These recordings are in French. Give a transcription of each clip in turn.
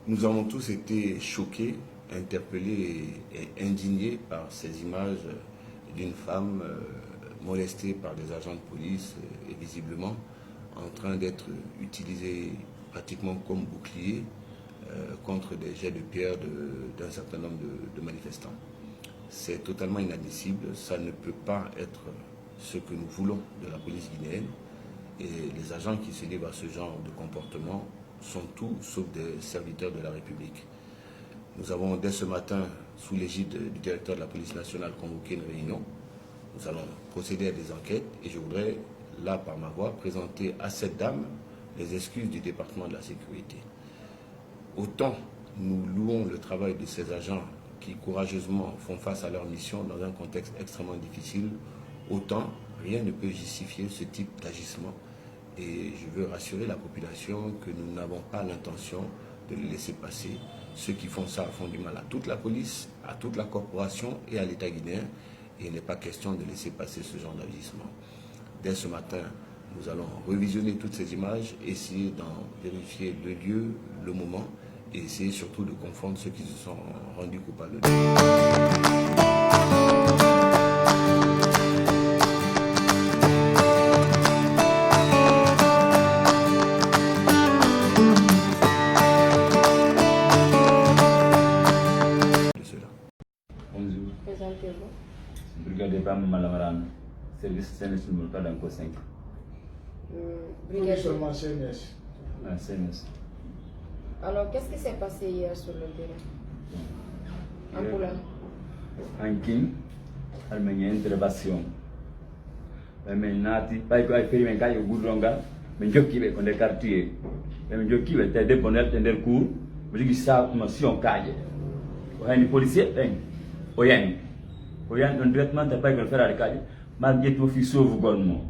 Nous avons tous été choqués, interpellés et indignés par ces images d'une femme molestée par des agents de police et visiblement en train d'être utilisée pratiquement comme bouclier contre des jets de pierre d'un certain nombre de manifestants. C'est totalement inadmissible, ça ne peut pas être ce que nous voulons de la police guinéenne et les agents qui se livrent à ce genre de comportement sont tout sauf des serviteurs de la République. Nous avons dès ce matin, sous l'égide du directeur de la police nationale, convoqué une réunion. Nous allons procéder à des enquêtes et je voudrais, là par ma voix, présenter à cette dame les excuses du département de la sécurité. Autant nous louons le travail de ces agents qui courageusement font face à leur mission dans un contexte extrêmement difficile, autant rien ne peut justifier ce type d'agissement. Et je veux rassurer la population que nous n'avons pas l'intention de les laisser passer. Ceux qui font ça font du mal à toute la police, à toute la corporation et à l'État guinéen. Et il n'est pas question de laisser passer ce genre d'agissement. Dès ce matin, nous allons revisionner toutes ces images, essayer d'en vérifier le lieu, le moment, et essayer surtout de confondre ceux qui se sont rendus coupables. Bonjour. Présentez-vous. Brigadier Bam Malamaran, service CNS numéro 4 d'Anko 5. Brigadier. Seulement CNS. CNS. Alors, qu'est-ce qui s'est passé hier sur le terrain? En Poula. En King, Almenia intervention. Mais nati, pas que ay mais kay goudronga, mais jokki be ko de quartier. Mais jokki be te débonel tender cour, mais gi sa ma sion kaje. Wani policier ben. Oyan un traitement de pas que faire à kaje, mal get fi sauve gonmo.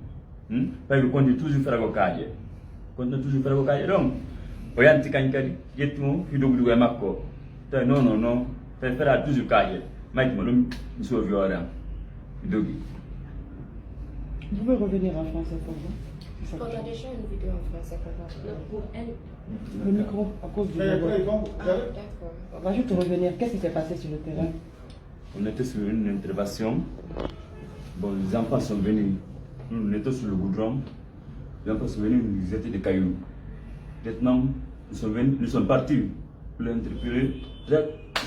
Pas que continue toujours faire ko kaje. Continue toujours faire ko kaje donc. Oyan ti kan kadi yetumo fi dogu makko. Non, faire toujours kaje. Mike Molum, monsieur Viora, Dogi. Vous pouvez revenir en français pour vous? On a déjà une vidéo en français pour elle. Le micro, à cause du D'accord. D'accord. On va juste revenir. Qu'est-ce qui s'est passé sur le terrain? On était sur une intervention. Bon, les enfants sont venus. Nous étions sur le goudron. Les enfants sont venus, ils étaient des cailloux. Maintenant, nous sommes partis pour l'interpeller. Ils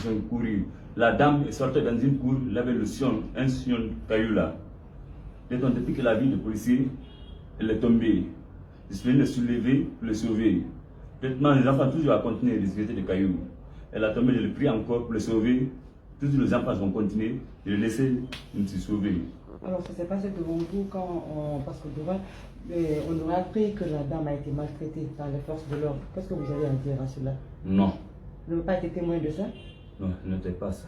ont couru. La dame est sortie dans une cour, elle avait un sion caillou là. Depuis que la vie de policier, elle est tombée. Ils sont venus le soulever pour le sauver. Maintenant, les enfants toujours à continuer de se des cailloux. Elle a tombé, je l'ai pris encore pour le sauver. Toujours les enfants ont continué de le laisser se sauver. Alors, ça s'est passé devant vous parce que devant, on aurait appris que la dame a été maltraitée par les forces de l'ordre. Qu'est-ce que vous avez à dire à cela? Non. Vous n'avez pas été témoin de ça? Non, ce n'était pas ça.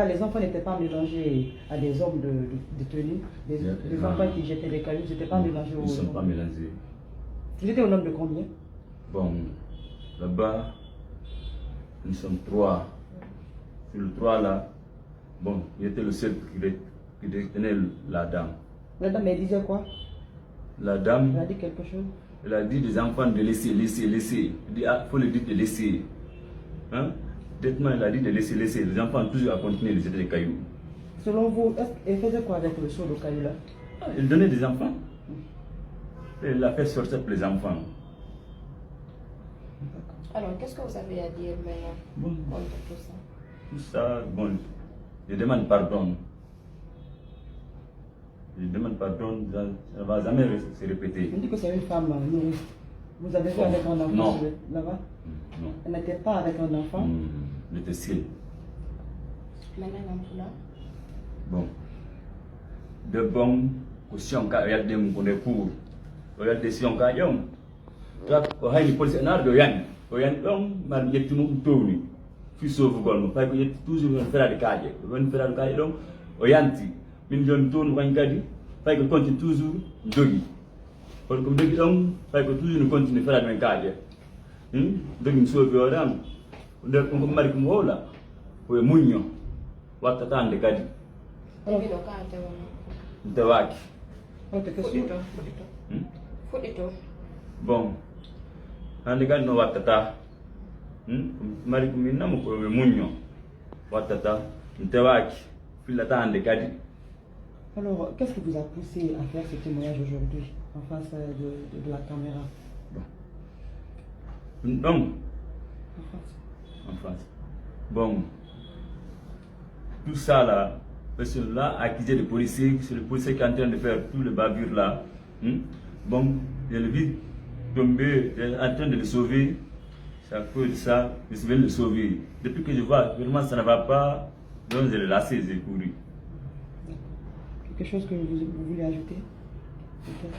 Les enfants n'étaient pas mélangés à des hommes de tenue. Les enfants qui jetaient les cailloux, ils n'étaient pas mélangés aux... Ils ne sont pas mélangés. Ils étaient au nombre de combien? Bon, là-bas, nous sommes 3. Sur le 3 là, bon, il était le seul qui détenait la dame. La dame, elle disait quoi? La dame, Elle a dit quelque chose? elle a dit des enfants de laisser. Il dit, faut le dire de laisser. Hein? Directement, elle a dit de laisser. Les enfants ont toujours à continuer de jeter des cailloux. Selon vous, elle faisait quoi avec le saut de cailloux là? Elle donnait des enfants. Elle l'a fait sortir pour les enfants. Alors, qu'est-ce que vous avez à dire maintenant contre tout ça? Tout ça, bon, je demande pardon. Ça ne va jamais se répéter. On dit que c'est une femme nourrie. Vous avez vu avec un enfant Non. Là-bas? Non. Elle n'était pas avec un enfant? Elle était seule. Maintenant, en Poula. Bon. De bon, question quand il y a des cours. Il y a des questions quand il y a des policiers de Yann. Il y a des gens qui sauve gon fa ko yetti toujours on fera de kaaje donc o yanti min jon ton wankadi fa ko continue toujours dogi kon ko dogi donc fa ko toujours continue fera de kaaje dogi sauve o dam nder ko mari ko hola o munyo watta tande kadi dawaki Fuɗito. bon hande kadi no wattata mari kumina mo munyo watata ntewaki filata andekadi. Alors, qu'est-ce qui vous a poussé à faire ce témoignage aujourd'hui en face de la caméra? Donc, En France. en France. Bon, tout ça là, parce que là, accusé de policiers, c'est le policier qui est en train de faire tout le bavure là. Bon, je le vis tomber, en train de le sauver. C'est à cause de ça, je vais le sauver. Depuis que je vois vraiment ça ne va pas, donc je l'ai laissé, j'ai couru. Quelque chose que vous voulez ajouter peut-être?